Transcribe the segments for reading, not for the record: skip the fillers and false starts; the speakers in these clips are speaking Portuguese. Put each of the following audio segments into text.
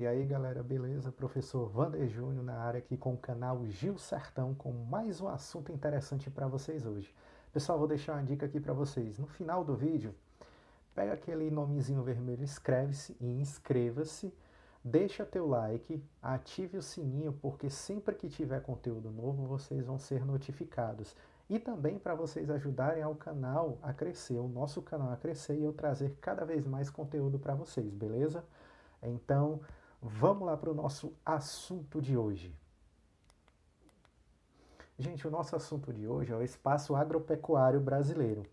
E aí galera, beleza? Professor Wander Júnior na área aqui com o canal Gil Sertão com mais um assunto interessante para vocês hoje. Pessoal, vou deixar uma dica aqui para vocês. No final do vídeo, pega aquele nomezinho vermelho, inscreve-se e inscreva-se, deixa teu like, ative o sininho porque sempre que tiver conteúdo novo vocês vão ser notificados. E também para vocês ajudarem ao canal a crescer, o nosso canal a crescer e eu trazer cada vez mais conteúdo para vocês, beleza? Então, vamos lá para o nosso assunto de hoje. Gente, o nosso assunto de hoje é o espaço agropecuário brasileiro.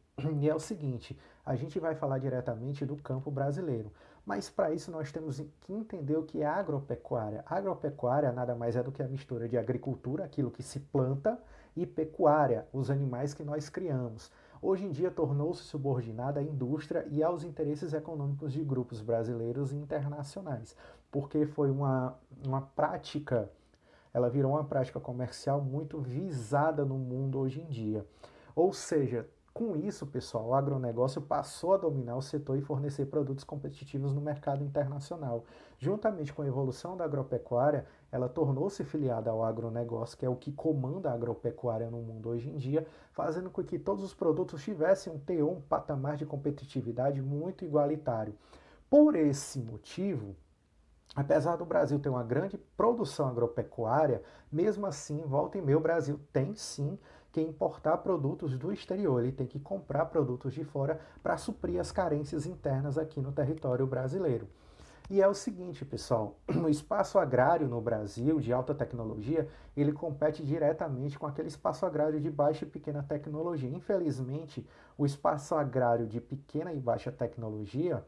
E é o seguinte, a gente vai falar diretamente do campo brasileiro, mas para isso nós temos que entender o que é agropecuária. Agropecuária nada mais é do que a mistura de agricultura, aquilo que se planta, e pecuária, os animais que nós criamos. Hoje em dia tornou-se subordinada à indústria e aos interesses econômicos de grupos brasileiros e internacionais, porque foi uma prática, ela virou uma prática comercial muito visada no mundo hoje em dia. Ou seja, com isso, pessoal, o agronegócio passou a dominar o setor e fornecer produtos competitivos no mercado internacional. Juntamente com a evolução da agropecuária, ela tornou-se filiada ao agronegócio, que é o que comanda a agropecuária no mundo hoje em dia, fazendo com que todos os produtos tivessem um teor, um patamar de competitividade muito igualitário. Por esse motivo, apesar do Brasil ter uma grande produção agropecuária, mesmo assim, volta e meia, o Brasil tem sim que importar produtos do exterior, ele tem que comprar produtos de fora para suprir as carências internas aqui no território brasileiro. E é o seguinte, pessoal, o espaço agrário no Brasil de alta tecnologia, ele compete diretamente com aquele espaço agrário de baixa e pequena tecnologia. Infelizmente, o espaço agrário de pequena e baixa tecnologia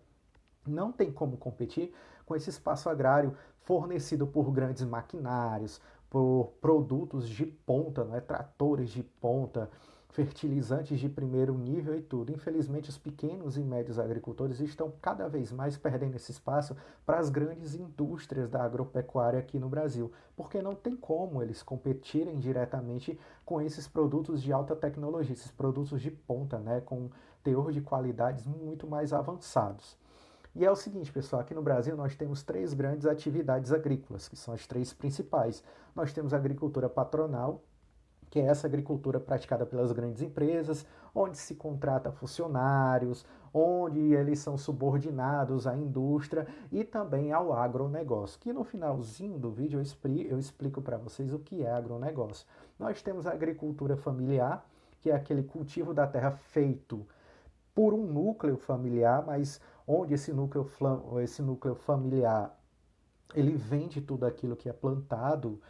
não tem como competir com esse espaço agrário fornecido por grandes maquinários, por produtos de ponta, não é? Tratores de ponta, fertilizantes de primeiro nível e tudo. Infelizmente, os pequenos e médios agricultores estão cada vez mais perdendo esse espaço para as grandes indústrias da agropecuária aqui no Brasil, porque não tem como eles competirem diretamente com esses produtos de alta tecnologia, esses produtos de ponta, né, com teor de qualidades muito mais avançados. E é o seguinte, pessoal, aqui no Brasil nós temos três grandes atividades agrícolas, que são as três principais. Nós temos a agricultura patronal, que é essa agricultura praticada pelas grandes empresas, onde se contrata funcionários, onde eles são subordinados à indústria e também ao agronegócio, que no finalzinho do vídeo eu explico para vocês o que é agronegócio. Nós temos a agricultura familiar, que é aquele cultivo da terra feito por um núcleo familiar, mas onde esse núcleo familiar ele vende tudo aquilo que é plantado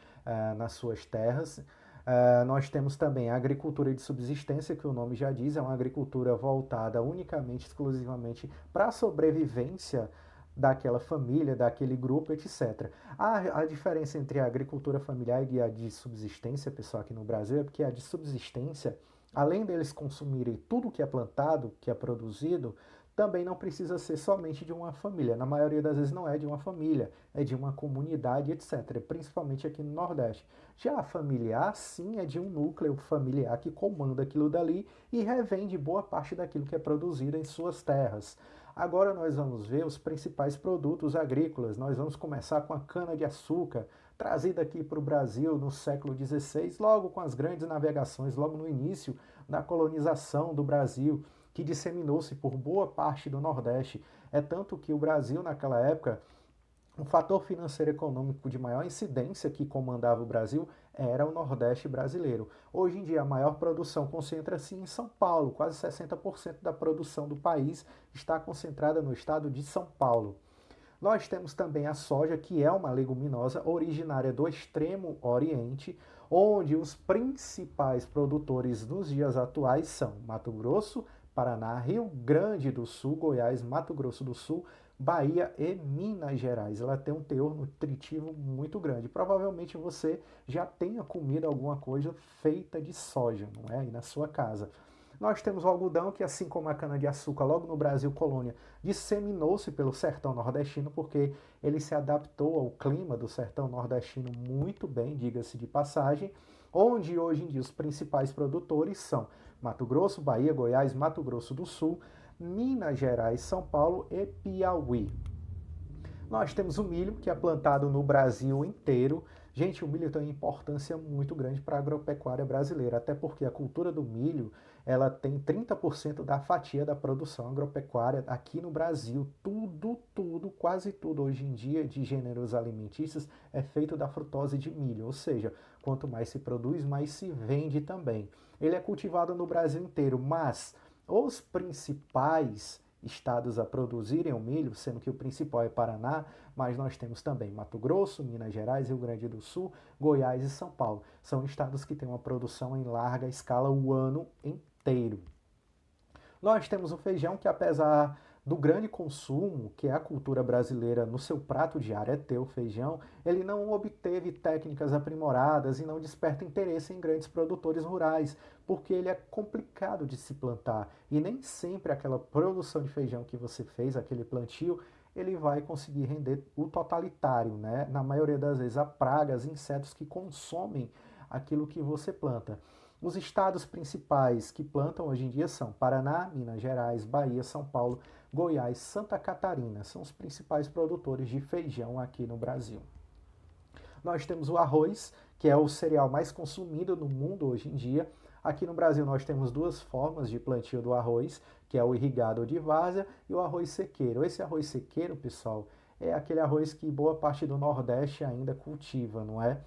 nas suas terras. Nós temos também a agricultura de subsistência, que o nome já diz, é uma agricultura voltada unicamente, exclusivamente para a sobrevivência daquela família, daquele grupo, etc. A diferença entre a agricultura familiar e a de subsistência, pessoal, aqui no Brasil, é porque a de subsistência, além deles consumirem tudo que é plantado, que é produzido, também não precisa ser somente de uma família. Na maioria das vezes não é de uma família, é de uma comunidade, etc. Principalmente aqui no Nordeste. Já a familiar, sim, é de um núcleo familiar que comanda aquilo dali e revende boa parte daquilo que é produzido em suas terras. Agora nós vamos ver os principais produtos agrícolas. Nós vamos começar com a cana-de-açúcar, trazida aqui para o Brasil no século XVI, logo com as grandes navegações, logo no início da colonização do Brasil, que disseminou-se por boa parte do Nordeste. É tanto que o Brasil, naquela época, o fator financeiro econômico de maior incidência que comandava o Brasil era o Nordeste brasileiro. Hoje em dia, a maior produção concentra-se em São Paulo, quase 60% da produção do país está concentrada no estado de São Paulo. Nós temos também a soja, que é uma leguminosa originária do Extremo Oriente, onde os principais produtores nos dias atuais são Mato Grosso, Paraná, Rio Grande do Sul, Goiás, Mato Grosso do Sul, Bahia e Minas Gerais. Ela tem um teor nutritivo muito grande. Provavelmente você já tenha comido alguma coisa feita de soja, não é? Aí na sua casa. Nós temos o algodão, que assim como a cana-de-açúcar, logo no Brasil colônia, disseminou-se pelo sertão nordestino, porque ele se adaptou ao clima do sertão nordestino muito bem, diga-se de passagem, onde hoje em dia os principais produtores são Mato Grosso, Bahia, Goiás, Mato Grosso do Sul, Minas Gerais, São Paulo e Piauí. Nós temos o milho, que é plantado no Brasil inteiro. Gente, o milho tem uma importância muito grande para a agropecuária brasileira, até porque a cultura do milho, ela tem 30% da fatia da produção agropecuária aqui no Brasil. Tudo, quase tudo hoje em dia de gêneros alimentícios é feito da frutose de milho, ou seja, quanto mais se produz, mais se vende também. Ele é cultivado no Brasil inteiro, mas os principais estados a produzirem o milho, sendo que o principal é Paraná, mas nós temos também Mato Grosso, Minas Gerais, Rio Grande do Sul, Goiás e São Paulo. São estados que têm uma produção em larga escala o ano inteiro. Nós temos o feijão que, apesar do grande consumo, que é a cultura brasileira no seu prato diário é ter o feijão, ele não obteve técnicas aprimoradas e não desperta interesse em grandes produtores rurais, porque ele é complicado de se plantar e nem sempre aquela produção de feijão que você fez, aquele plantio, ele vai conseguir render o totalitário, né? Na maioria das vezes há pragas, insetos que consomem aquilo que você planta. Os estados principais que plantam hoje em dia são Paraná, Minas Gerais, Bahia, São Paulo, Goiás, Santa Catarina. São os principais produtores de feijão aqui no Brasil. Nós temos o arroz, que é o cereal mais consumido no mundo hoje em dia. Aqui no Brasil nós temos duas formas de plantio do arroz, que é o irrigado ou de várzea e o arroz sequeiro. Esse arroz sequeiro, pessoal, é aquele arroz que boa parte do Nordeste ainda cultiva, não é?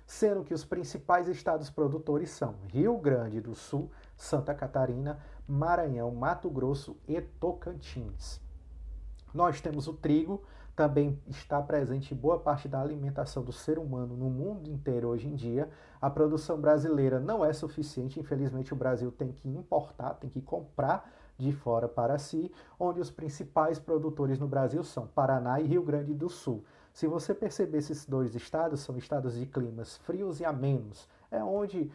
Sendo que os principais estados produtores são Rio Grande do Sul, Santa Catarina, Maranhão, Mato Grosso e Tocantins. Nós temos o trigo, também está presente em boa parte da alimentação do ser humano no mundo inteiro hoje em dia. A produção brasileira não é suficiente, infelizmente o Brasil tem que importar, tem que comprar de fora para si, onde os principais produtores no Brasil são Paraná e Rio Grande do Sul. Se você perceber, esses dois estados são estados de climas frios e amenos, é onde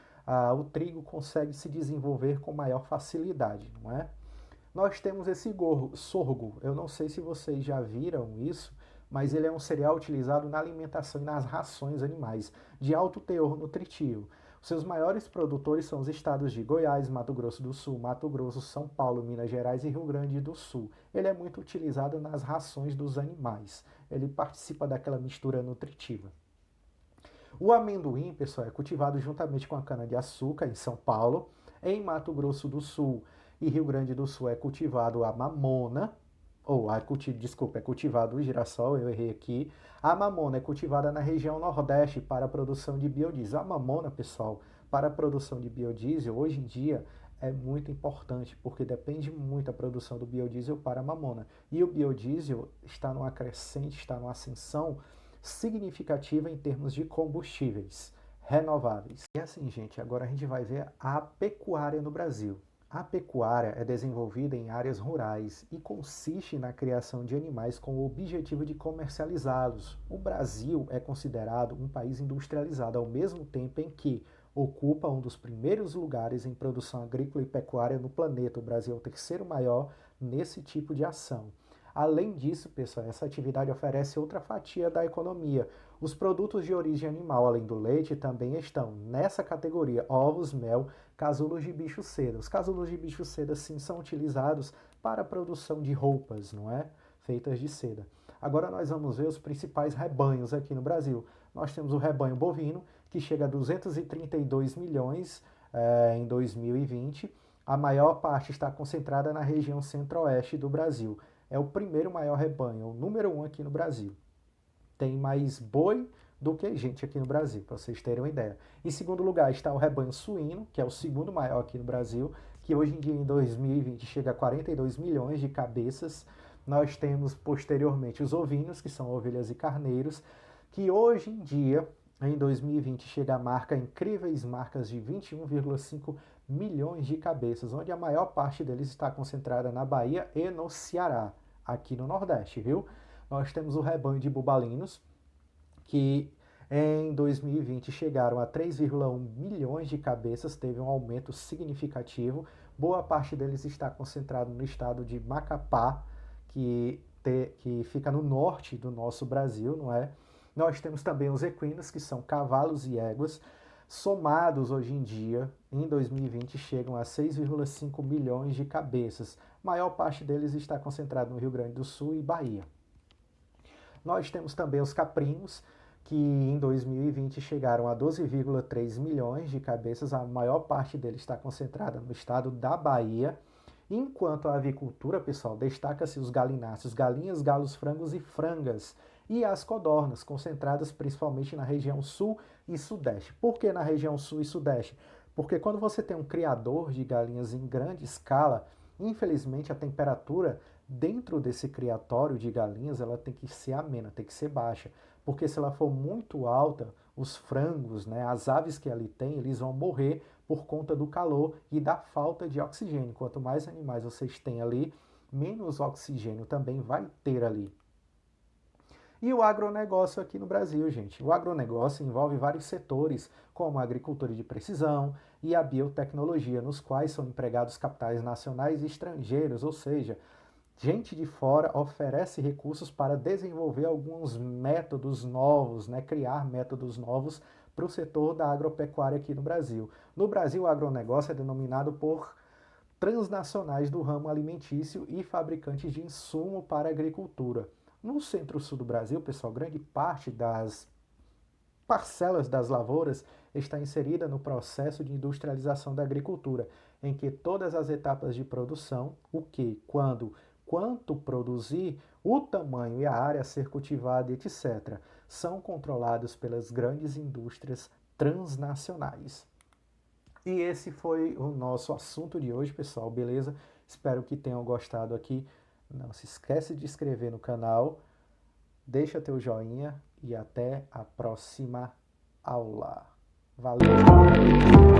o trigo consegue se desenvolver com maior facilidade, não é? Nós temos esse sorgo, eu não sei se vocês já viram isso, mas ele é um cereal utilizado na alimentação e nas rações animais, de alto teor nutritivo. Os seus maiores produtores são os estados de Goiás, Mato Grosso do Sul, Mato Grosso, São Paulo, Minas Gerais e Rio Grande do Sul. Ele é muito utilizado nas rações dos animais. Ele participa daquela mistura nutritiva. O amendoim, pessoal, é cultivado juntamente com a cana-de-açúcar em São Paulo. Em Mato Grosso do Sul e Rio Grande do Sul é cultivado a mamona, é cultivado o girassol, eu errei aqui. A mamona é cultivada na região Nordeste para a produção de biodiesel. A mamona, pessoal, para a produção de biodiesel, hoje em dia, é muito importante, porque depende muito a produção do biodiesel para a mamona. E o biodiesel está numa crescente, está numa ascensão significativa em termos de combustíveis renováveis. E assim, gente, agora a gente vai ver a pecuária no Brasil. A pecuária é desenvolvida em áreas rurais e consiste na criação de animais com o objetivo de comercializá-los. O Brasil é considerado um país industrializado, ao mesmo tempo em que ocupa um dos primeiros lugares em produção agrícola e pecuária no planeta. O Brasil é o terceiro maior nesse tipo de ação. Além disso, pessoal, essa atividade oferece outra fatia da economia. Os produtos de origem animal, além do leite, também estão nessa categoria: ovos, mel, casulos de bicho seda. Os casulos de bicho seda, sim, são utilizados para a produção de roupas, não é? Feitas de seda. Agora nós vamos ver os principais rebanhos aqui no Brasil. Nós temos o rebanho bovino, que chega a 232 milhões em 2020. A maior parte está concentrada na região centro-oeste do Brasil. É o primeiro maior rebanho, o número 1 aqui no Brasil. Tem mais boi do que gente aqui no Brasil, para vocês terem uma ideia. Em segundo lugar está o rebanho suíno, que é o segundo maior aqui no Brasil, que hoje em dia, em 2020, chega a 42 milhões de cabeças. Nós temos, posteriormente, os ovinos, que são ovelhas e carneiros, que hoje em dia, em 2020, chega a marca, incríveis marcas de 21,5 milhões de cabeças, onde a maior parte deles está concentrada na Bahia e no Ceará, aqui no Nordeste, viu? Nós temos o rebanho de bubalinos, que em 2020 chegaram a 3,1 milhões de cabeças, teve um aumento significativo. Boa parte deles está concentrado no estado de Macapá, que fica no norte do nosso Brasil, não é? Nós temos também os equinos, que são cavalos e éguas, somados hoje em dia, em 2020, chegam a 6,5 milhões de cabeças. A maior parte deles está concentrado no Rio Grande do Sul e Bahia. Nós temos também os caprinos, que em 2020 chegaram a 12,3 milhões de cabeças, a maior parte deles está concentrada no estado da Bahia. Enquanto a avicultura, pessoal, destaca-se os galináceos, galinhas, galos, frangos e frangas, e as codornas, concentradas principalmente na região sul e sudeste. Por que na região sul e sudeste? Porque quando você tem um criador de galinhas em grande escala, infelizmente a temperatura dentro desse criatório de galinhas ela tem que ser amena, tem que ser baixa, porque se ela for muito alta, os frangos, né, as aves que ali tem, eles vão morrer por conta do calor e da falta de oxigênio. Quanto mais animais vocês têm ali, menos oxigênio também vai ter ali. E o agronegócio aqui no Brasil, gente. O agronegócio envolve vários setores, como a agricultura de precisão e a biotecnologia, nos quais são empregados capitais nacionais e estrangeiros, ou seja, gente de fora oferece recursos para desenvolver alguns métodos novos, né? Criar métodos novos para o setor da agropecuária aqui no Brasil. No Brasil, o agronegócio é denominado por transnacionais do ramo alimentício e fabricantes de insumo para a agricultura. No centro-sul do Brasil, pessoal, grande parte das parcelas das lavouras está inserida no processo de industrialização da agricultura, em que todas as etapas de produção, o que, quando, quanto produzir, o tamanho e a área a ser cultivada, etc., são controlados pelas grandes indústrias transnacionais. E esse foi o nosso assunto de hoje, pessoal, beleza? Espero que tenham gostado aqui. Não se esquece de inscrever no canal, deixa teu joinha e até a próxima aula. Valeu!